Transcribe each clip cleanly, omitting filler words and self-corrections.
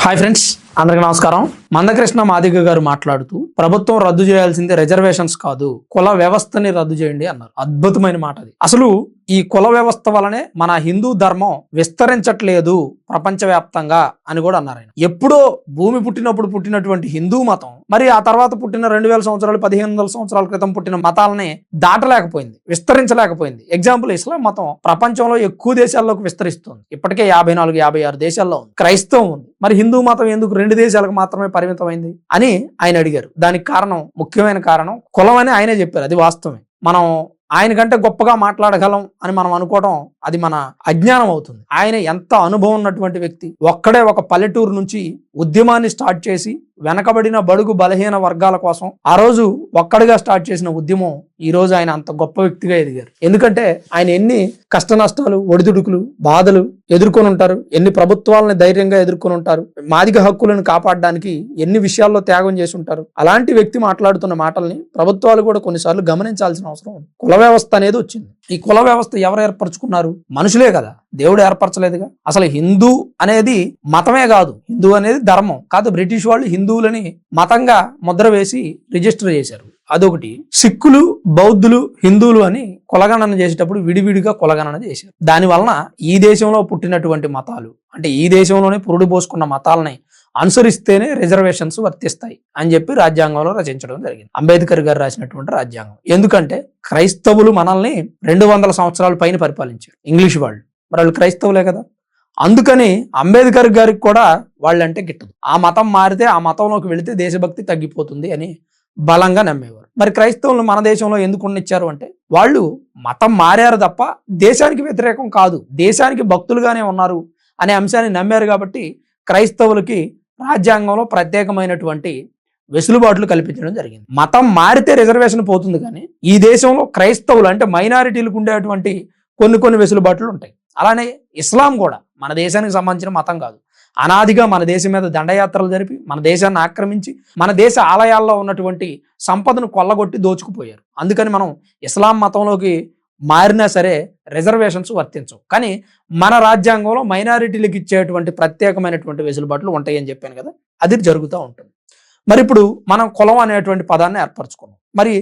Hi friends, అందరికి నమస్కారం. మందకృష్ణ మాదిగ గారు మాట్లాడుతూ ప్రభుత్వం రద్దు చేయాల్సింది రిజర్వేషన్స్ కాదు, కుల వ్యవస్థని రద్దు చేయండి అన్నారు. అద్భుతమైన మాట అది. అసలు ఈ కుల వ్యవస్థ వలనే మన హిందూ ధర్మం విస్తరించట్లేదు ప్రపంచవ్యాప్తంగా అని కూడా అన్నారు ఆయన. ఎప్పుడో భూమి పుట్టినప్పుడు పుట్టినటువంటి హిందూ మతం మరి ఆ తర్వాత పుట్టిన 2000 సంవత్సరాలు 1500 సంవత్సరాల క్రితం పుట్టిన మతాలని దాటలేకపోయింది, విస్తరించలేకపోయింది. ఎగ్జాంపుల్, ఇస్లాం మతం ప్రపంచంలో ఎక్కువ దేశాల్లోకి విస్తరిస్తుంది. ఇప్పటికే 54-56 దేశాల్లో ఉంది. క్రైస్తవం ఉంది. మరి హిందూ మతం ఎందుకు 2 దేశాలకు మాత్రమే పరిమితమైంది అని ఆయన అడిగారు. దానికి కారణం, ముఖ్యమైన కారణం కులం అని ఆయనే చెప్పారు. అది వాస్తవమే. మనం ఆయన కంటే గొప్పగా మాట్లాడగలం అని మనం అనుకోవడం అది మన అజ్ఞానం అవుతుంది. ఆయన ఎంత అనుభవం ఉన్నటువంటి వ్యక్తి. ఒక్కడే ఒక పల్లెటూరు నుంచి ఉద్యమాన్ని స్టార్ట్ చేసి వెనకబడిన బడుగు బలహీన వర్గాల కోసం ఆ రోజు ఒక్కడిగా స్టార్ట్ చేసిన ఉద్యమం ఈ రోజు ఆయన అంత గొప్ప వ్యక్తిగా ఎదిగారు. ఎందుకంటే ఆయన ఎన్ని కష్ట నష్టాలు, ఒడిదుడుకులు, బాధలు ఎదుర్కొని ఉంటారు, ఎన్ని ప్రభుత్వాలని ధైర్యంగా ఎదుర్కొని ఉంటారు, మాదిగ హక్కులను కాపాడడానికి ఎన్ని విషయాల్లో త్యాగం చేసి ఉంటారు. అలాంటి వ్యక్తి మాట్లాడుతున్న మాటల్ని ప్రభుత్వాలు కూడా కొన్నిసార్లు గమనించాల్సిన అవసరం ఉంది. కుల వ్యవస్థ అనేది వచ్చింది. ఈ కుల వ్యవస్థ ఎవరు ఏర్పరచుకున్నారు? మనుషులే కదా, దేవుడు ఏర్పరచలేదుగా. అసలు హిందూ అనేది మతమే కాదు, హిందూ అనేది ధర్మం కాదు. బ్రిటిష్ వాళ్ళు హిందువులని మతంగా ముద్ర వేసి రిజిస్టర్ చేశారు. అదొకటి. సిక్కులు, బౌద్ధులు, హిందువులు అని కులగణన చేసేటప్పుడు విడివిడిగా కులగణన చేశారు. దాని వలన ఈ దేశంలో పుట్టినటువంటి మతాలు, అంటే ఈ దేశంలోనే పురుడు పోసుకున్న మతాలని అనుసరిస్తేనే రిజర్వేషన్స్ వర్తిస్తాయి అని చెప్పి రాజ్యాంగంలో రచించడం జరిగింది. అంబేద్కర్ గారు రాసినటువంటి రాజ్యాంగం. ఎందుకంటే క్రైస్తవులు మనల్ని 200 సంవత్సరాల పైన పరిపాలించారు ఇంగ్లీష్ వాళ్ళు. మరి వాళ్ళు క్రైస్తవులే కదా. అందుకని అంబేద్కర్ గారికి కూడా వాళ్ళంటే గిట్టదు. ఆ మతం మారితే, ఆ మతంలోకి వెళితే దేశభక్తి తగ్గిపోతుంది అని బలంగా నమ్మేవారు. మరి క్రైస్తవులు మన దేశంలో ఎందుకు ఉన్నిచ్చారు అంటే వాళ్ళు మతం మారారు తప్ప దేశానికి వ్యతిరేకం కాదు, దేశానికి భక్తులుగానే ఉన్నారు అనే అంశాన్ని నమ్మారు. కాబట్టి క్రైస్తవులకి రాజ్యాంగంలో ప్రత్యేకమైనటువంటి వెసులుబాట్లు కల్పించడం జరిగింది. మతం మారితే రిజర్వేషన్ పోతుంది, కానీ ఈ దేశంలో క్రైస్తవులు అంటే మైనారిటీలకు ఉండేటువంటి కొన్ని వెసులుబాట్లు ఉంటాయి. అలానే ఇస్లాం కూడా మన దేశానికి సంబంధించిన మతం కాదు. అనాదిగా మన దేశం మీద దండయాత్రలు జరిపి మన దేశాన్ని ఆక్రమించి మన దేశ ఆలయాల్లో ఉన్నటువంటి సంపదను కొల్లగొట్టి దోచుకుపోయారు. అందుకని మనం ఇస్లాం మతంలోకి మారినా సరే రిజర్వేషన్స్ వర్తించవు. కానీ మన రాజ్యాంగంలో మైనారిటీలకు ఇచ్చేటువంటి ప్రత్యేకమైనటువంటి వెసులుబాట్లు ఉంటాయి అని చెప్పాను కదా, అది జరుగుతూ ఉంటుంది. మరి ఇప్పుడు మనం కులం అనేటువంటి పదాన్ని ఏర్పరచుకున్నాం. మరి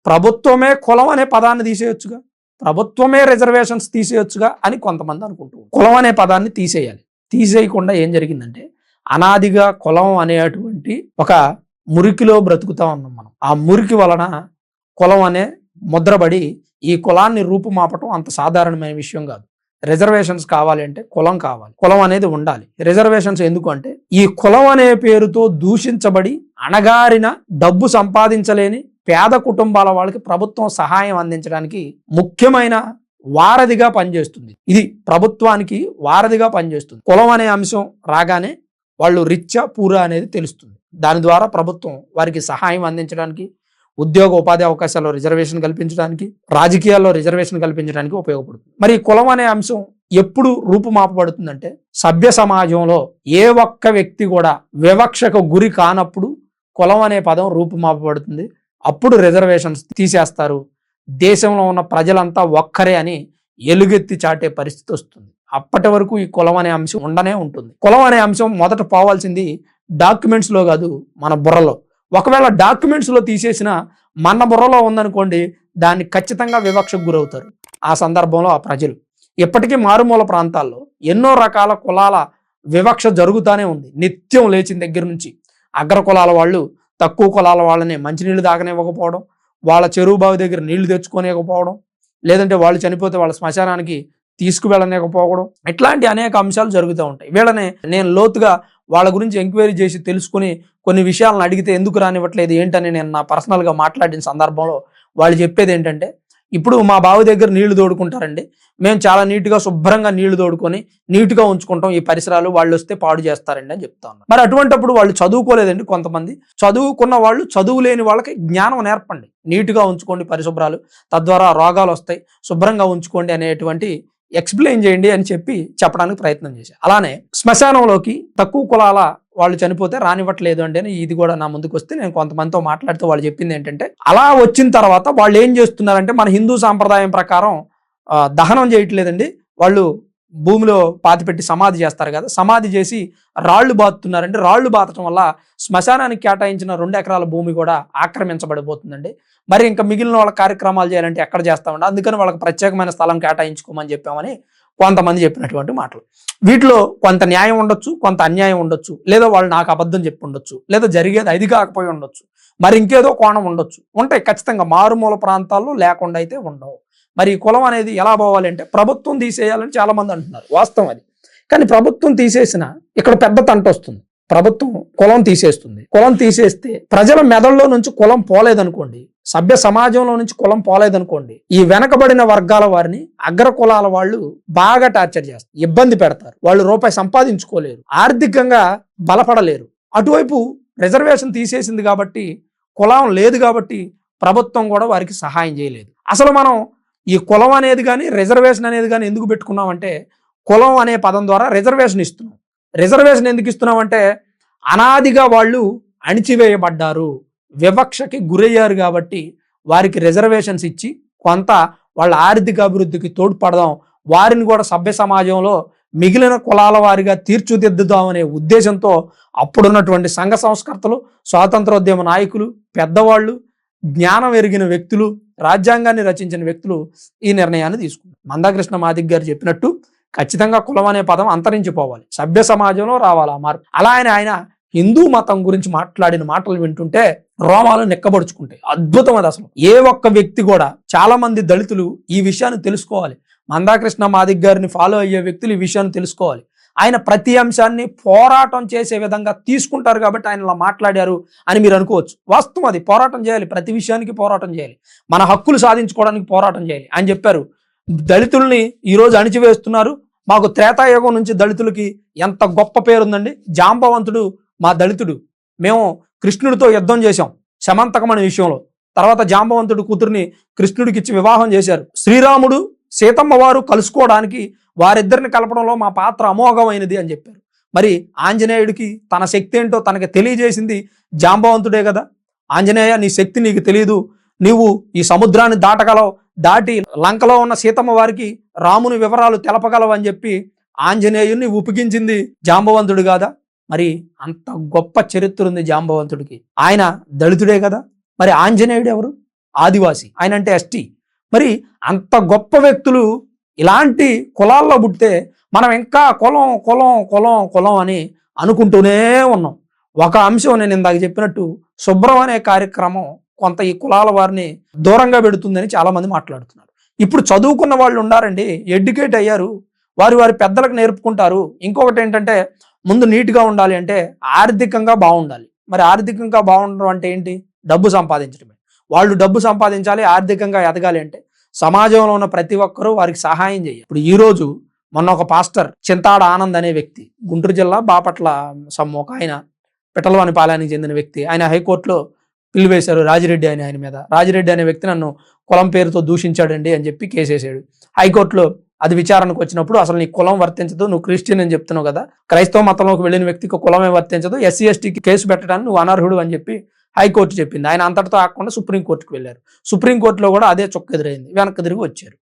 ప్రభుత్వమే కులం అనే పదాన్ని తీసేయొచ్చుగా, ప్రభుత్వమే రిజర్వేషన్స్ తీసేయొచ్చుగా అని కొంతమంది అనుకుంటున్నారు. కులం అనే పదాన్ని తీసేయాలి. తీసేయకుండా ఏం జరిగిందంటే అనాదిగా కులం అనేటువంటి ఒక మురికిలో బ్రతుకుతా ఉన్నాం మనం. ఆ మురికి వలన కులం అనే ముద్రబడి ఈ కులాన్ని రూపుమాపటం అంత సాధారణమైన విషయం కాదు. రిజర్వేషన్స్ కావాలి అంటే కులం కావాలి, కులం అనేది ఉండాలి. రిజర్వేషన్స్ ఎందుకు అంటే ఈ కులం అనే పేరుతో దూషించబడి అణగారిన, డబ్బు సంపాదించలేని పేద కుటుంబాల వాళ్ళకి ప్రభుత్వం సహాయం అందించడానికి ముఖ్యమైన వారధిగా పనిచేస్తుంది. ఇది ప్రభుత్వానికి వారధిగా పనిచేస్తుంది. కులం అనే అంశం రాగానే వాళ్ళు రిచ్చా పూరా అనేది తెలుస్తుంది. దాని ద్వారా ప్రభుత్వం వారికి సహాయం అందించడానికి, ఉద్యోగ ఉపాధి అవకాశాల్లో రిజర్వేషన్ కల్పించడానికి, రాజకీయాల్లో రిజర్వేషన్ కల్పించడానికి ఉపయోగపడుతుంది. మరి కులం అనే అంశం ఎప్పుడు రూపుమాపబడుతుందంటే సభ్య సమాజంలో ఏ ఒక్క వ్యక్తి కూడా వివక్షకు గురి కానప్పుడు కులం అనే పదం రూపుమాపబడుతుంది. అప్పుడు రిజర్వేషన్స్ తీసేస్తారు. దేశంలో ఉన్న ప్రజలంతా ఒక్కరే అని ఎలుగెత్తి చాటే పరిస్థితి వస్తుంది. అప్పటి వరకు ఈ కులం అనే అంశం ఉండనే ఉంటుంది. కులం అనే అంశం మొదట పోవాల్సింది డాక్యుమెంట్స్లో కాదు, మన బుర్రలో. ఒకవేళ డాక్యుమెంట్స్లో తీసేసిన మన బుర్రలో ఉందనుకోండి, దాన్ని ఖచ్చితంగా వివక్షకు గురవుతారు. ఆ సందర్భంలో ఆ ప్రజలు ఇప్పటికీ మారుమూల ప్రాంతాల్లో ఎన్నో రకాల కులాల వివక్ష జరుగుతూనే ఉంది. నిత్యం లేచిన దగ్గర నుంచి అగ్ర కులాల వాళ్ళు తక్కువ కులాల వాళ్ళని మంచినీళ్ళు తాగనివ్వకపోవడం, వాళ్ళ చెరువు బావి దగ్గర నీళ్లు తెచ్చుకోలేకపోవడం, లేదంటే వాళ్ళు చనిపోతే వాళ్ళ శ్మశానానికి తీసుకువెళ్ళలేకపోవడం, ఇట్లాంటి అనేక అంశాలు జరుగుతూ ఉంటాయి. వీళ్ళని నేను లోతుగా వాళ్ళ గురించి ఎంక్వైరీ చేసి తెలుసుకుని కొన్ని విషయాలను అడిగితే ఎందుకు రానివ్వట్లేదు ఏంటని నేను నా పర్సనల్గా మాట్లాడిన సందర్భంలో వాళ్ళు చెప్పేది ఏంటంటే, ఇప్పుడు మా బావి దగ్గర నీళ్లు తోడుకుంటారండి, మేము చాలా నీట్గా శుభ్రంగా నీళ్లు తోడుకొని నీట్గా ఉంచుకుంటాం, ఈ పరిసరాలు వాళ్ళు వస్తే పాడు చేస్తారండి అని చెప్తా ఉన్నారు. మరి అటువంటిప్పుడు వాళ్ళు చదువుకోలేదండి. కొంతమంది చదువుకున్న వాళ్ళు చదువు లేని వాళ్ళకి జ్ఞానం నేర్పండి, నీట్గా ఉంచుకోండి పరిశుభ్రాలు, తద్వారా రోగాలు వస్తాయి, శుభ్రంగా ఉంచుకోండి అనేటువంటి ఎక్స్ప్లెయిన్ చేయండి అని చెప్పడానికి ప్రయత్నం చేశారు. అలానే శ్మశానంలోకి తక్కువ కులాల వాళ్ళు చనిపోతే రానివ్వట్లేదు అంటే ఇది కూడా నా ముందుకు వస్తే నేను కొంతమందితో మాట్లాడితే వాళ్ళు చెప్పింది ఏంటంటే, అలా వచ్చిన తర్వాత వాళ్ళు ఏం చేస్తున్నారంటే మన హిందూ సాంప్రదాయం ప్రకారం దహనం చేయట్లేదండి, వాళ్ళు భూమిలో పాతిపెట్టి సమాధి చేస్తారు కదా, సమాధి చేసి రాళ్లు బాతుతున్నారండి. రాళ్లు బాతటం వల్ల శ్మశానానికి కేటాయించిన 2 ఎకరాల భూమి కూడా ఆక్రమించబడిపోతుందండి. మరి ఇంకా మిగిలిన వాళ్ళ కార్యక్రమాలు చేయాలంటే ఎక్కడ చేస్తామండి, అందుకని వాళ్ళకి ప్రత్యేకమైన స్థలం కేటాయించుకోమని చెప్పామని కొంతమంది చెప్పినటువంటి మాటలు. వీటిలో కొంత న్యాయం ఉండొచ్చు, కొంత అన్యాయం ఉండొచ్చు, లేదా వాళ్ళు నాకు అబద్ధం చెప్పి ఉండొచ్చు, లేదా జరిగేది అది కాకపోయి ఉండొచ్చు, మరి ఇంకేదో కోణం ఉండొచ్చు. ఉంటాయి ఖచ్చితంగా, మారుమూల ప్రాంతాల్లో లేకుండా అయితే ఉండవు. మరి ఈ కులం అనేది ఎలా పోవాలి అంటే ప్రభుత్వం తీసేయాలని చాలా మంది అంటున్నారు, వాస్తవం అది. కానీ ప్రభుత్వం తీసేసిన ఇక్కడ పెద్ద తంట వస్తుంది. ప్రభుత్వం కులం తీసేస్తుంది. కులం తీసేస్తే ప్రజల మెదడులో నుంచి కులం పోలేదనుకోండి, సభ్య సమాజంలో నుంచి కులం పోలేదనుకోండి, ఈ వెనకబడిన వర్గాల వారిని అగ్ర కులాల వాళ్ళు బాగా టార్చర్ చేస్తారు, ఇబ్బంది పెడతారు. వాళ్ళు రూపాయి సంపాదించుకోలేరు, ఆర్థికంగా బలపడలేరు. అటువైపు రిజర్వేషన్ తీసేసింది కాబట్టి, కులం లేదు కాబట్టి ప్రభుత్వం కూడా వారికి సహాయం చేయలేదు. అసలు మనం ఈ కులం అనేది కానీ రిజర్వేషన్ అనేది కానీ ఎందుకు పెట్టుకున్నామంటే, కులం అనే పదం ద్వారా రిజర్వేషన్ ఇస్తున్నాం. రిజర్వేషన్ ఎందుకు ఇస్తున్నామంటే, అనాదిగా వాళ్ళు అణిచివేయబడ్డారు, వివక్షకి గురయ్యారు కాబట్టి వారికి రిజర్వేషన్స్ ఇచ్చి కొంత వాళ్ళ ఆర్థిక అభివృద్ధికి తోడ్పడదాం, వారిని కూడా సభ్య సమాజంలో మిగిలిన కులాల వారిగా తీర్చిదిద్దుదాం అనే ఉద్దేశంతో అప్పుడున్నటువంటి సంఘ సంస్కర్తలు, స్వాతంత్రోద్యమ నాయకులు, పెద్దవాళ్ళు, జ్ఞానం ఎరిగిన వ్యక్తులు, రాజ్యాంగాన్ని రచించిన వ్యక్తులు ఈ నిర్ణయాన్ని తీసుకున్నారు. మందాకృష్ణ మాదిగ గారు చెప్పినట్టు ఖచ్చితంగా కులం అనే పదం అంతరించిపోవాలి, సభ్య సమాజంలో రావాలి ఆ మార్పు. అలా ఆయన హిందూ మతం గురించి మాట్లాడిన మాటలు వింటుంటే రోమాలు నెక్కబడుచుకుంటాయి. అద్భుతం అది అసలు. ఏ ఒక్క వ్యక్తి కూడా, చాలా మంది దళితులు ఈ విషయాన్ని తెలుసుకోవాలి. మందాకృష్ణ మాదిగ గారిని ఫాలో అయ్యే వ్యక్తులు ఈ విషయాన్ని తెలుసుకోవాలి. ఆయన ప్రతి అంశాన్ని పోరాటం చేసే విధంగా తీసుకుంటారు కాబట్టి ఆయన ఇలా మాట్లాడారు అని మీరు అనుకోవచ్చు. వాస్తవం అది. పోరాటం చేయాలి, ప్రతి విషయానికి పోరాటం చేయాలి, మన హక్కులు సాధించుకోవడానికి పోరాటం చేయాలి. ఆయన చెప్పారు, దళితుల్ని ఈరోజు అణిచివేస్తున్నారు, మాకు త్రేతాయుగం నుంచి దళితులకి ఎంత గొప్ప పేరుందండి. జాంబవంతుడు మా దళితుడు, మేము కృష్ణుడితో యుద్ధం చేశాం శమంతకం అనే విషయంలో. తర్వాత జాంబవంతుడు కూతుర్ని కృష్ణుడికి ఇచ్చి వివాహం చేశారు. శ్రీరాముడు సీతమ్మ వారు కలుసుకోవడానికి వారిద్దరిని కలపడంలో మా పాత్ర అమోఘమైనది అని చెప్పారు. మరి ఆంజనేయుడికి తన శక్తి ఏంటో తనకి తెలియజేసింది జాంబవంతుడే కదా. ఆంజనేయ, నీ శక్తి నీకు తెలియదు, నీవు ఈ సముద్రాన్ని దాటగలవు, దాటి లంకలో ఉన్న సీతమ్మ వారికి రాముని వివరాలు తెలపగలవు అని చెప్పి ఆంజనేయుడిని ఉపగించింది జాంబవంతుడు కాదా. మరి అంత గొప్ప చరిత్ర ఉంది జాంబవంతుడికి. ఆయన దళితుడే కదా. మరి ఆంజనేయుడు ఎవరు? ఆదివాసి, ఆయన అంటే ఎస్టీ. మరి అంత గొప్ప వ్యక్తులు ఇలాంటి కులాల్లో పుట్టితే మనం ఇంకా కులం కులం కులం కులం అని అనుకుంటూనే ఉన్నాం. ఒక అంశం నేను ఇందాక చెప్పినట్టు శుభ్రం అనే కార్యక్రమం కొంత ఈ కులాల వారిని దూరంగా పెడుతుందని చాలా మంది మాట్లాడుతున్నారు. ఇప్పుడు చదువుకున్న వాళ్ళు ఉన్నారండి, ఎడ్యుకేట్ అయ్యారు, వారి వారి పెద్దలకు నేర్పుకుంటారు. ఇంకొకటి ఏంటంటే, ముందు నీట్గా ఉండాలి అంటే ఆర్థికంగా బాగుండాలి. మరి ఆర్థికంగా బాగుండడం అంటే ఏంటి? డబ్బు సంపాదించడమే. వాళ్ళు డబ్బు సంపాదించాలి, ఆర్థికంగా ఎదగాలి అంటే సమాజంలో ఉన్న ప్రతి ఒక్కరూ వారికి సహాయం చేయాలి. ఇప్పుడు ఈరోజు మొన్న ఒక పాస్టర్ చింతాడ ఆనంద్ అనే వ్యక్తి, గుంటూరు జిల్లా బాపట్ల ఒక ఆయన పిట్టలవాని పాలయానికి చెందిన వ్యక్తి, ఆయన హైకోర్టులో పిల్లు వేశారు రాజిరెడ్డి అని ఆయన మీద. రాజిరెడ్డి అనే వ్యక్తి నన్ను కులం పేరుతో దూషించాడండి అని చెప్పి కేసేసాడు. హైకోర్టులో అది విచారణకు వచ్చినప్పుడు అసలు నీ కులం వర్తించదు, నువ్వు క్రిస్టియన్ అని చెప్తున్నావు కదా, క్రైస్తవ మతంలోకి వెళ్ళిన వ్యక్తికి కులమే వర్తించదు, ఎస్సీ ఎస్టీకి కేసు పెట్టడానికి నువ్వు అనర్హుడు అని చెప్పి హైకోర్టు చెప్పింది. ఆయన అంతటితో ఆకుండా సుప్రీంకోర్టుకు వెళ్ళారు. సుప్రీంకోర్టులో కూడా అదే చొక్క ఎదురైంది, వెనక్కి తిరిగి వచ్చారు.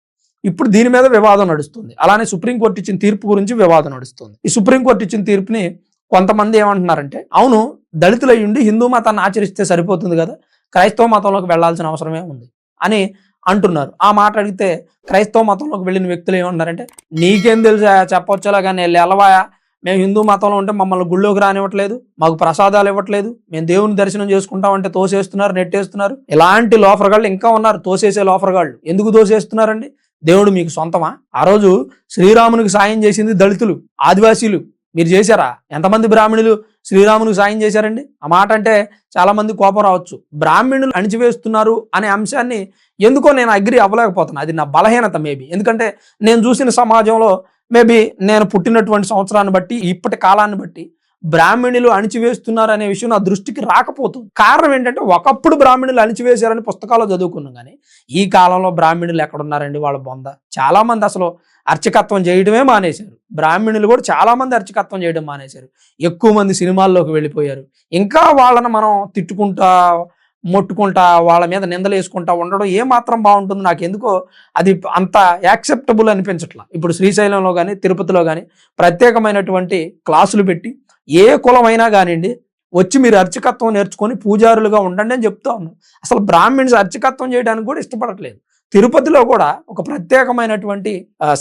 ఇప్పుడు దీని మీద వివాదం నడుస్తుంది. అలానే సుప్రీంకోర్టు ఇచ్చిన తీర్పు గురించి వివాదం నడుస్తుంది. ఈ సుప్రీంకోర్టు ఇచ్చిన తీర్పుని కొంతమంది ఏమంటున్నారంటే, అవును దళితులు అయ్యుండి హిందూ మతాన్ని ఆచరిస్తే సరిపోతుంది కదా, క్రైస్తవ మతంలోకి వెళ్లాల్సిన అవసరమే ఉంది అని అంటున్నారు. ఆ మాట అడిగితే క్రైస్తవ మతంలోకి వెళ్ళిన వ్యక్తులు ఏమంటున్నారంటే, నీకేం తెలుసు చెప్పొచ్చులా కానీ వెళ్ళవాయా, మేము హిందూ మతంలో ఉంటే మమ్మల్ని గుళ్ళోకి రానివ్వట్లేదు, మాకు ప్రసాదాలు ఇవ్వట్లేదు, మేము దేవుని దర్శనం చేసుకుంటామంటే తోసేస్తున్నారు, నెట్టేస్తున్నారు. ఇలాంటి లోఫర్గాళ్ళు ఇంకా ఉన్నారు, తోసేసే లోఫర్గాళ్ళు. ఎందుకు తోసేస్తున్నారండి? దేవుడు మీకు సొంతమా? ఆ రోజు శ్రీరామునికి సాయం చేసింది దళితులు, ఆదివాసీలు. మీరు చేశారా? ఎంతమంది బ్రాహ్మణులు శ్రీరామునికి సాయం చేశారండి? ఆ మాట అంటే చాలా మంది కోపం రావచ్చు. బ్రాహ్మణులు అణిచివేస్తున్నారు అనే అంశాన్ని ఎందుకో నేను అగ్రి అవ్వలేకపోతున్నా. అది నా బలహీనత మేబీ. ఎందుకంటే నేను చూసిన సమాజంలో మేబీ నేను పుట్టినటువంటి సంవత్సరాన్ని బట్టి, ఇప్పటి కాలాన్ని బట్టి బ్రాహ్మణులు అణిచివేస్తున్నారు అనే విషయం నా దృష్టికి రాకపోతుంది. కారణం ఏంటంటే, ఒకప్పుడు బ్రాహ్మణులు అణిచివేశారని పుస్తకాల్లో చదువుకున్నాం, కానీ ఈ కాలంలో బ్రాహ్మణులు ఎక్కడున్నారండి? వాళ్ళ బొంద. చాలా మంది అసలు అర్చకత్వం చేయడమే మానేశారు. బ్రాహ్మణులు కూడా చాలా మంది అర్చకత్వం చేయడం మానేశారు. ఎక్కువ మంది సినిమాల్లోకి వెళ్ళిపోయారు. ఇంకా వాళ్ళని మనం తిట్టుకుంటా మొట్టుకుంటా వాళ్ళ మీద నిందలు వేసుకుంటా ఉండడం ఏమాత్రం బాగుంటుంది? నాకు ఎందుకో అది అంత యాక్సెప్టబుల్ అనిపించట్లా. ఇప్పుడు శ్రీశైలంలో కానీ తిరుపతిలో కానీ ప్రత్యేకమైనటువంటి క్లాసులు పెట్టి ఏ కులమైనా కానివ్వండి వచ్చి మీరు అర్చకత్వం నేర్చుకొని పూజారులుగా ఉండండి అని చెప్తా ఉన్నాను. అసలు బ్రాహ్మిన్స్ అర్చకత్వం చేయడానికి కూడా ఇష్టపడట్లేదు. తిరుపతిలో కూడా ఒక ప్రత్యేకమైనటువంటి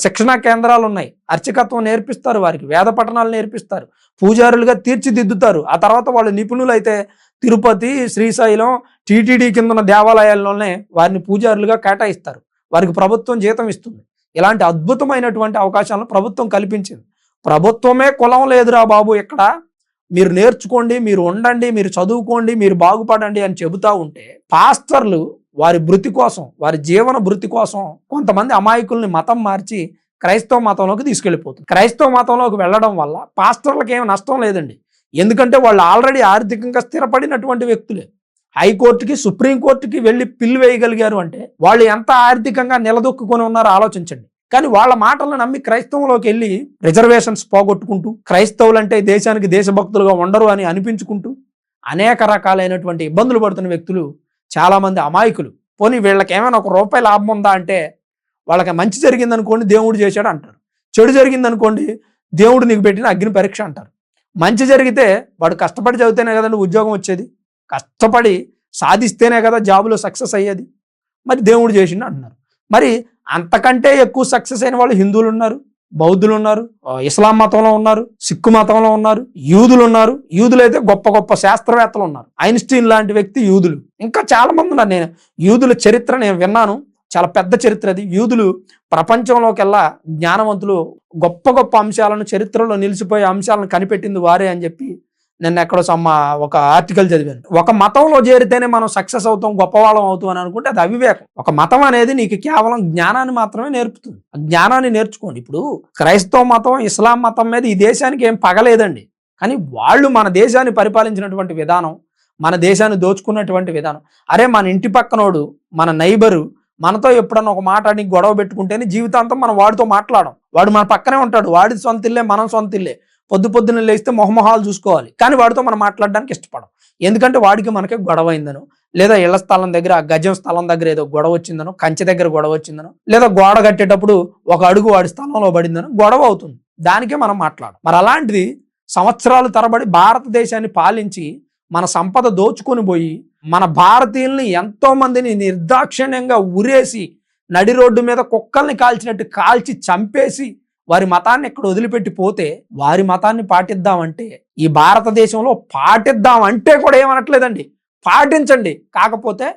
శిక్షణా కేంద్రాలు ఉన్నాయి. అర్చకత్వం నేర్పిస్తారు, వారికి వేద పఠనాలు నేర్పిస్తారు, పూజారులుగా తీర్చిదిద్దుతారు. ఆ తర్వాత వాళ్ళు నిపుణులు అయితే తిరుపతి, శ్రీశైలం, టీటీడీ కింద ఉన్న దేవాలయాల్లోనే వారిని పూజారులుగా కేటాయిస్తారు. వారికి ప్రభుత్వం జీతం ఇస్తుంది. ఇలాంటి అద్భుతమైనటువంటి అవకాశాలను ప్రభుత్వం కల్పించింది. ప్రభుత్వమే కులం లేదురా బాబు, ఇక్కడ మీరు నేర్చుకోండి, మీరు ఉండండి, మీరు చదువుకోండి, మీరు బాగుపడండి అని చెబుతా ఉంటే పాస్టర్లు వారి భృతి కోసం, వారి జీవన భృతి కోసం కొంతమంది అమాయకుల్ని మతం మార్చి క్రైస్తవ మతంలోకి తీసుకెళ్ళిపోతుంది. క్రైస్తవ మతంలోకి వెళ్ళడం వల్ల పాస్టర్లకు ఏమి నష్టం లేదండి. ఎందుకంటే వాళ్ళు ఆల్రెడీ ఆర్థికంగా స్థిరపడినటువంటి వ్యక్తులే. హైకోర్టుకి, సుప్రీంకోర్టుకి వెళ్ళి పిల్లు వేయగలిగారు అంటే వాళ్ళు ఎంత ఆర్థికంగా నిలదొక్కుని ఉన్నారో ఆలోచించండి. కానీ వాళ్ళ మాటలను నమ్మి క్రైస్తవంలోకి వెళ్ళి రిజర్వేషన్స్ పోగొట్టుకుంటూ, క్రైస్తవులంటే దేశానికి దేశభక్తులుగా ఉండరు అని అనిపించుకుంటూ అనేక రకాలైనటువంటి ఇబ్బందులు పడుతున్న వ్యక్తులు చాలామంది అమాయకులు. పోనీ వీళ్ళకి ఏమైనా ₹1 లాభం ఉందా అంటే వాళ్ళకి మంచి జరిగిందనుకోండి దేవుడు చేశాడు అంటారు, చెడు జరిగిందనుకోండి దేవుడు నీకు పెట్టిన అగ్ని పరీక్ష అంటారు. మంచి జరిగితే వాడు కష్టపడి చదివితేనే కదండి ఉద్యోగం వచ్చేది, కష్టపడి సాధిస్తేనే కదా జాబులో సక్సెస్ అయ్యేది. మరి దేవుడు చేసిండు అంటున్నారు. మరి అంతకంటే ఎక్కువ సక్సెస్ అయిన వాళ్ళు హిందువులు ఉన్నారు, బౌద్ధులు ఉన్నారు, ఇస్లాం మతంలో ఉన్నారు, సిక్కు మతంలో ఉన్నారు, యూదులు ఉన్నారు. యూదులు అయితే గొప్ప గొప్ప శాస్త్రవేత్తలు ఉన్నారు. ఐన్స్టీన్ లాంటి వ్యక్తి యూదులు. ఇంకా చాలా మంది ఉన్నారు. నేను యూదుల చరిత్ర నేను విన్నాను, చాలా పెద్ద చరిత్ర అది. యూదులు ప్రపంచంలోకెల్లా జ్ఞానవంతులు, గొప్ప గొప్ప అంశాలను, చరిత్రలో నిలిచిపోయే అంశాలను కనిపెట్టింది వారే అని చెప్పి నిన్న ఎక్కడో ఒక ఆర్టికల్ చదివాను. ఒక మతంలో చేరితేనే మనం సక్సెస్ అవుతాం, గొప్పవాళ్ళం అవుతాం అని అనుకుంటే అది అవివేకం. ఒక మతం అనేది నీకు కేవలం జ్ఞానాన్ని మాత్రమే నేర్పుతుంది. ఆ జ్ఞానాన్ని నేర్చుకోండి. ఇప్పుడు క్రైస్తవ మతం, ఇస్లాం మతం మీద ఈ దేశానికి ఏం పగలేదండి. కానీ వాళ్ళు మన దేశాన్ని పరిపాలించినటువంటి విధానం, మన దేశాన్ని దోచుకున్నటువంటి విధానం. అరే మన ఇంటి పక్కనోడు, మన నైబరు మనతో ఎప్పుడన్నా ఒక మాట అని గొడవ పెట్టుకుంటేనే జీవితాంతం మనం వాడితో మాట్లాడడం. వాడు మన పక్కనే ఉంటాడు, వాడి సొంత ఇల్లే, మనం సొంత ఇల్లే. పొద్దున్న లేస్తే మొహమొహాలు చూసుకోవాలి, కానీ వాడితో మనం మాట్లాడడానికి ఇష్టపడం. ఎందుకంటే వాడికి మనకి గొడవ అయిందనో, లేదా ఇళ్ల స్థలం దగ్గర, గజం స్థలం దగ్గర ఏదో గొడవ వచ్చిందనో, కంచె దగ్గర గొడవ వచ్చిందనో, లేదా గోడ కట్టేటప్పుడు ఒక అడుగు వాడి స్థలంలో పడిందనో గొడవ అవుతుంది. దానికే మనం మాట్లాడం. మరి అలాంటిది సంవత్సరాలు తరబడి భారతదేశాన్ని పాలించి మన సంపద దోచుకొని పోయి మన భారతీయుల్ని ఎంతో మందిని నిర్దాక్షిణ్యంగా ఉరేసి నడి రోడ్డు మీద కుక్కల్ని కాల్చినట్టు కాల్చి చంపేసి వారి మతాన్ని ఇక్కడ వదిలిపెట్టి పోతే వారి మతాన్ని పాటిద్దామంటే, ఈ భారతదేశంలో పాటిద్దామంటే కూడా ఏమనట్లేదండి, పాటించండి, కాకపోతే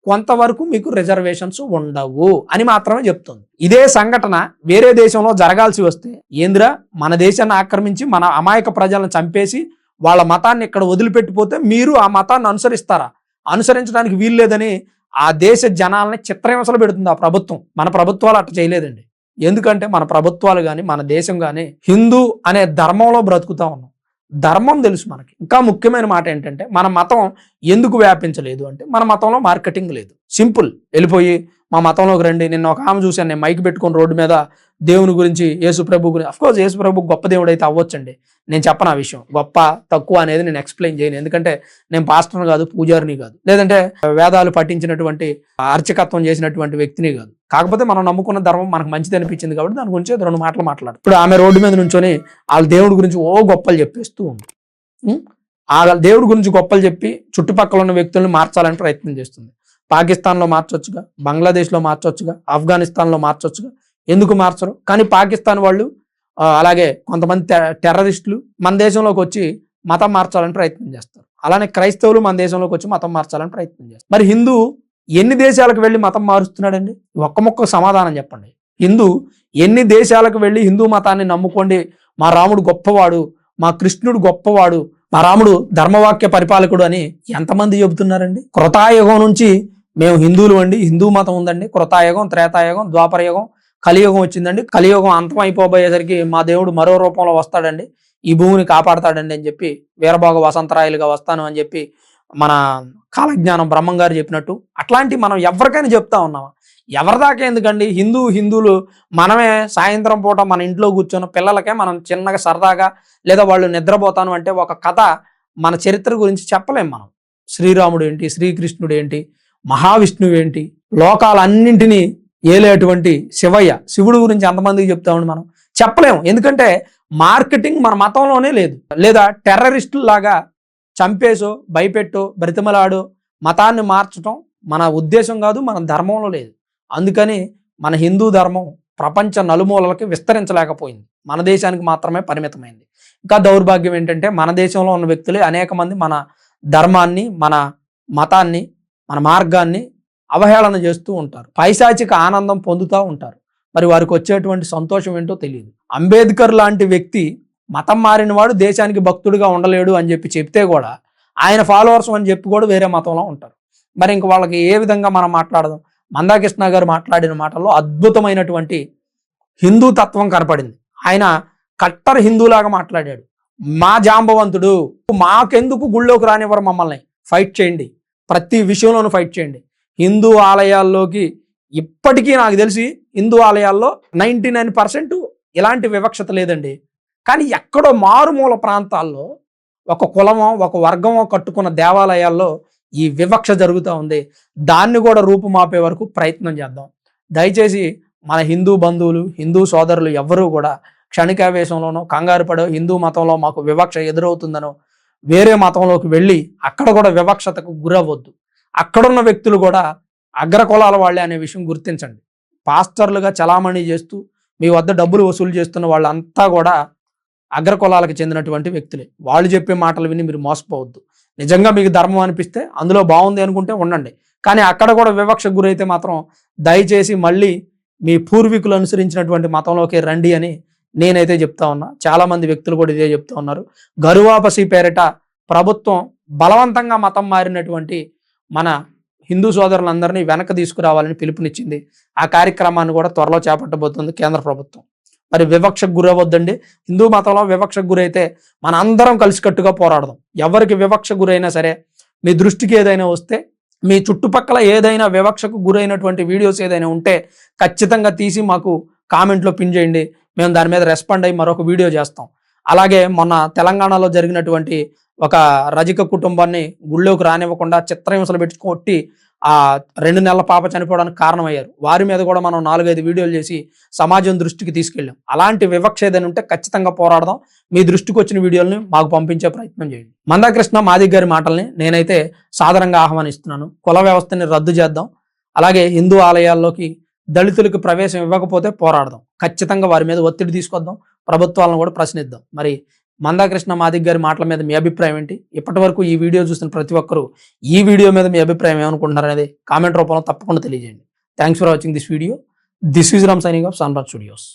కొంతవరకు మీకు రిజర్వేషన్స్ ఉండవు అని మాత్రమే చెప్తుంది. ఇదే సంఘటన వేరే దేశంలో జరగాల్సి వస్తే ఏందిరా, మన దేశాన్ని ఆక్రమించి మన అమాయక ప్రజలను చంపేసి వాళ్ళ మతాన్ని ఇక్కడ వదిలిపెట్టిపోతే మీరు ఆ మతాన్ని అనుసరిస్తారా? అనుసరించడానికి వీల్లేదని ఆ దేశ జనాలని చిత్రహింసలు పెడుతుంది ఆ ప్రభుత్వం. మన ప్రభుత్వాలు అట్లా చేయలేదండి. ఎందుకంటే మన ప్రభుత్వాలు కానీ, మన దేశం కానీ హిందూ అనే ధర్మంలో బ్రతుకుతా ఉన్నాం. ధర్మం తెలుసు మనకి. ఇంకా ముఖ్యమైన మాట ఏంటంటే, మన మతం ఎందుకు వ్యాపించలేదు అంటే, మన మతంలో మార్కెటింగ్ లేదు. సింపుల్. వెళ్ళిపోయి మా మతంలోకి రండి. నిన్న ఒక ఆమె చూశాను, నేను మైక్ పెట్టుకొని రోడ్డు మీద దేవుని గురించి, యేసుప్రభు గురించి. అఫ్కోర్స్ యేసుప్రభు గొప్ప దేవుడు అయితే అవ్వచ్చండి, నేను చెప్పను ఆ విషయం. గొప్ప తక్కువ అనేది నేను ఎక్స్ప్లెయిన్ చేయను, ఎందుకంటే నేను పాస్టర్ని కాదు, పూజారిని కాదు, లేదంటే వేదాలు పఠించినటువంటి అర్చకత్వం చేసినటువంటి వ్యక్తిని కాదు. కాకపోతే మనం నమ్ముకున్న ధర్మం మనకు మంచిది అనిపించింది కాబట్టి దాని గురించి 2 మాటలు మాట్లాడు. ఇప్పుడు ఆమె రోడ్డు మీద నుంచొని వాళ్ళ దేవుడి గురించి గొప్పలు చెప్పేస్తూ ఉంది. ఆ దేవుడి గురించి గొప్పలు చెప్పి చుట్టుపక్కల ఉన్న వ్యక్తులను మార్చాలని ప్రయత్నం చేస్తుంది. పాకిస్తాన్లో మార్చొచ్చుగా, బంగ్లాదేశ్లో మార్చొచ్చుగా, ఆఫ్ఘనిస్తాన్లో మార్చొచ్చుగా, ఎందుకు మార్చరు? కానీ పాకిస్తాన్ వాళ్ళు అలాగే కొంతమంది టెర్రరిస్టులు మన దేశంలోకి వచ్చి మతం మార్చాలని ప్రయత్నం చేస్తారు. అలానే క్రైస్తవులు మన దేశంలోకి వచ్చి మతం మార్చాలని ప్రయత్నం చేస్తారు. మరి హిందూ ఎన్ని దేశాలకు వెళ్ళి మతం మారుస్తున్నాడండి? ఒక్క సమాధానం చెప్పండి. హిందూ ఎన్ని దేశాలకు వెళ్ళి హిందూ మతాన్ని నమ్ముకోండి, మా రాముడు గొప్పవాడు, మా కృష్ణుడు గొప్పవాడు, మా రాముడు ధర్మవాక్య పరిపాలకుడు అని ఎంతమంది చెబుతున్నారండి? కృతాయుగం నుంచి మేము హిందువులు అండి, హిందూ మతం ఉందండి, కృతాయుగం, త్రేతాయుగం, ద్వాపరయుగం, కలియుగం వచ్చిందండి, కలియుగం అంతం అయిపోబోయేసరికి మా దేవుడు మరో రూపంలో వస్తాడండి, ఈ భూమిని కాపాడతాడండి అని చెప్పి వీరభోగ వసంతరాయలుగా వస్తాను అని చెప్పి మన కాలజ్ఞానం బ్రహ్మం గారు చెప్పినట్టు అట్లాంటి మనం ఎవరికైనా చెప్తా ఉన్నామా? ఎవరిదాకా ఎందుకండి? హిందువులు మనమే సాయంత్రం పూట మన ఇంట్లో కూర్చొని పిల్లలకే మనం చిన్నగా సరదాగా, లేదా వాళ్ళు నిద్రపోతాను అంటే ఒక కథ మన చరిత్ర గురించి చెప్పలేం మనం. శ్రీరాముడు ఏంటి, శ్రీకృష్ణుడు ఏంటి, మహావిష్ణువు ఏంటి, లోకాలన్నింటినీ ఏలేటువంటి శివయ్య, శివుడు గురించి ఎంతమందికి చెప్తామని మనం చెప్పలేము. ఎందుకంటే మార్కెటింగ్ మన మతంలోనే లేదు. లేదా టెర్రరిస్టులాగా చంపేసో భయపెట్టో బ్రతిమలాడో మతాన్ని మార్చడం మన ఉద్దేశం కాదు, మన ధర్మంలో లేదు. అందుకని మన హిందూ ధర్మం ప్రపంచ నలుమూలలకి విస్తరించలేకపోయింది, మన దేశానికి మాత్రమే పరిమితమైంది. ఇంకా దౌర్భాగ్యం ఏంటంటే మన దేశంలో ఉన్న వ్యక్తులే అనేక మంది మన ధర్మాన్ని, మన మతాన్ని, మన మార్గాన్ని అవహేళన చేస్తూ ఉంటారు, పైశాచిక ఆనందం పొందుతూ ఉంటారు. మరి వారికి వచ్చేటువంటి సంతోషం ఏంటో తెలియదు. అంబేద్కర్ లాంటి వ్యక్తి మతం మారిన వాడు దేశానికి భక్తుడిగా ఉండలేడు అని చెప్తే కూడా ఆయన ఫాలోవర్స్ అని చెప్పి కూడా వేరే మతంలో ఉంటారు. మరి ఇంక వాళ్ళకి ఏ విధంగా మనం మాట్లాడదాం? మందాకృష్ణ గారు మాట్లాడిన మాటల్లో అద్భుతమైనటువంటి హిందూ తత్వం కనపడింది. ఆయన కట్టర్ హిందూలాగా మాట్లాడాడు. మా జాంబవంతుడు, మాకెందుకు గుళ్ళోకి రానివ్వరు, మమ్మల్ని ఫైట్ చేయండి, ప్రతి విషయంలోనూ ఫైట్ చేయండి. హిందూ ఆలయాల్లోకి ఇప్పటికీ నాకు తెలిసి హిందూ ఆలయాల్లో 99% ఇలాంటి వివక్షత లేదండి. కానీ ఎక్కడో మారుమూల ప్రాంతాల్లో ఒక కులమో ఒక వర్గమో కట్టుకున్న దేవాలయాల్లో ఈ వివక్ష జరుగుతూ ఉంది. దాన్ని కూడా రూపుమాపే వరకు ప్రయత్నం చేద్దాం. దయచేసి మన హిందూ బంధువులు, హిందూ సోదరులు ఎవ్వరూ కూడా క్షణికావేశంలోనో కంగారు పడో హిందూ మతంలో మాకు వివక్ష ఎదురవుతుందనో వేరే మతంలోకి వెళ్ళి అక్కడ కూడా వివక్షతకు గురవ్వద్దు. అక్కడున్న వ్యక్తులు కూడా అగ్రకులాల వాళ్ళే అనే విషయం గుర్తించండి. పాస్టర్లుగా చలామణి చేస్తూ మీ వద్ద డబ్బులు వసూలు చేస్తున్న వాళ్ళంతా కూడా అగ్రకులాలకు చెందినటువంటి వ్యక్తులే. వాళ్ళు చెప్పే మాటలు విని మీరు మోసపోవద్దు. నిజంగా మీకు ధర్మం అనిపిస్తే అందులో బాగుంది అనుకుంటే ఉండండి. కానీ అక్కడ కూడా వివక్షకు గురైతే మాత్రం దయచేసి మళ్ళీ మీ పూర్వీకులు అనుసరించినటువంటి మతంలోకి రండి అని నేనైతే చెప్తా ఉన్నా. చాలా మంది వ్యక్తులు కూడా ఇదే చెప్తా ఉన్నారు. గరువాపసి పేరిట ప్రభుత్వం బలవంతంగా మతం మారినటువంటి మన హిందూ సోదరులందరినీ వెనక్కి తీసుకురావాలని పిలుపునిచ్చింది. ఆ కార్యక్రమాన్ని కూడా త్వరలో చేపట్టబోతుంది కేంద్ర ప్రభుత్వం. మరి వివక్షకు గురవద్దండి. హిందూ మతంలో వివక్షకు గురైతే మన అందరం కలిసికట్టుగా పోరాడదాం. ఎవరికి వివక్ష గురైనా సరే, మీ దృష్టికి ఏదైనా వస్తే, మీ చుట్టుపక్కల ఏదైనా వివక్షకు గురైనటువంటి వీడియోస్ ఏదైనా ఉంటే ఖచ్చితంగా తీసి మాకు కామెంట్లో పిన్ చేయండి. మేము దాని మీద రెస్పాండ్ అయ్యి మరొక వీడియో చేస్తాం. అలాగే మొన్న తెలంగాణలో జరిగినటువంటి ఒక రజక కుటుంబాన్ని గుళ్ళోకి రానివ్వకుండా చిత్రహింసలు పెట్టి కొట్టి ఆ 2 నెలల పాప చనిపోవడానికి కారణమయ్యారు. వారి మీద కూడా మనం 4-5 వీడియోలు చేసి సమాజం దృష్టికి తీసుకెళ్ళాం. అలాంటి వివక్ష ఏదైనా ఉంటే ఖచ్చితంగా పోరాడదాం. మీ దృష్టికి వచ్చిన వీడియోల్ని మాకు పంపించే ప్రయత్నం చేయండి. మందాకృష్ణ మాదిగ గారి మాటల్ని నేనైతే సాదరంగా ఆహ్వానిస్తున్నాను. కుల వ్యవస్థని రద్దు చేద్దాం. అలాగే హిందూ ఆలయాల్లోకి దళితులకు ప్రవేశం ఇవ్వకపోతే పోరాడదాం. ఖచ్చితంగా వారి మీద ఒత్తిడి తీసుకొద్దాం. ప్రభుత్వాలను కూడా ప్రశ్నిద్దాం. మరి మందాకృష్ణ మాదిగ గారి మాటల మీద మీ అభిప్రాయం ఏంటి? ఇప్పటి వరకు ఈ వీడియో చూసిన ప్రతి ఒక్కరూ ఈ వీడియో మీద మీ అభిప్రాయం ఏమనుకుంటున్నారు అనేది కామెంట్ రూపంలో తప్పకుండా తెలియజేయండి. Thanks for watching this video. This is Ram signing off Sunraj studios.